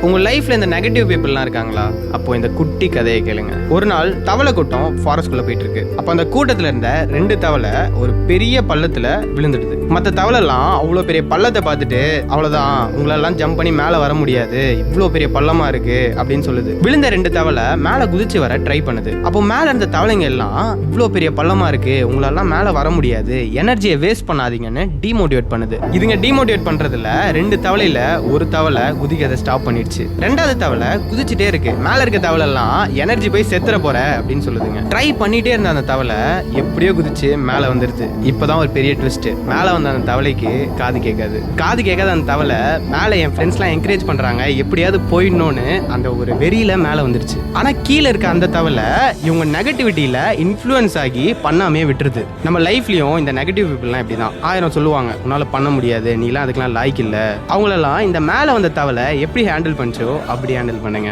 உங்க லைஃப்ல இந்த நெகட்டிவ் பீப்புள்லாம் இருக்காங்களா? அப்போ இந்த குட்டி கதையை கேளுங்க. ஒரு நாள் தவளை கூட்டம் ஃபாரஸ்ட்குள்ள போயிட்டு இருக்கு. அப்ப அந்த கூட்டத்துல இருந்த 2 தவளை ஒரு பெரிய பள்ளத்துல விழுந்துடுது. மற்ற தவளைலாம் அவ்வளோ பெரிய பள்ளத்தை பார்த்துட்டு அவ்வளோதான், உங்களெல்லாம் ஜம்ப் பண்ணி மேலே வர முடியாது, இவ்வளோ பெரிய பள்ளமா இருக்கு அப்படின்னு சொல்லுது. விழுந்த 2 தவளை மேலே குதிச்சு வர ட்ரை பண்ணுது. அப்போ மேலே இருந்த தவளைங்க எல்லாம் இவ்வளோ பெரிய பள்ளமா இருக்கு, உங்களெல்லாம் மேலே வர முடியாது, எனர்ஜியை வேஸ்ட் பண்ணாதீங்கன்னு டிமோட்டிவேட் பண்ணுது. இதுங்க டிமோட்டிவேட் பண்றதுல 2 தவளையில ஒரு தவளை குதிக்கிறத ஸ்டாப் பண்ணிடுச்சு. 2வது தவளை குதிச்சுட்டே இருக்கு. மேல இருக்க தவளை எல்லாம் எனர்ஜி போய் செத்துற போற அப்படின்னு சொல்லுதுங்க. ட்ரை பண்ணிட்டே இருந்த அந்த தவளை எப்படியோ குதிச்சு மேல வந்துருது. இப்பதான் ஒரு பெரிய ட்விஸ்ட். மேல வந்த அந்த தவளைக்கு காது கேட்காத அந்த தவளை மேல என் ஃப்ரெண்ட்ஸ் எல்லாம் என்கரேஜ் பண்றாங்க, எப்படியாவது போயிடணும்னு அந்த ஒரு வெறியில மேல வந்துருச்சு. ஆனா கீழே இருக்க அந்த தவளை இவங்க நெகட்டிவிட்டியில இன்ஃப்ளூயன்ஸ் ஆகி பண்ணாமே விட்டுருது. நம்ம லைஃப்லயும் இந்த நெகட்டிவ் பீப்புள்லாம் இப்படிதான். 1000 சொல்லுவாங்க, உன்னால பண்ண முடியாது, நீலாம் அதுக்கெல்லாம் லாய்க்கு இல்ல. அவங்களெல்லாம் இந்த மேல வந்த தவளை எப்படி ஹேண்டில் பண்ணிச்சோ அப்படி ஹேண்டில் பண்ணுங்க.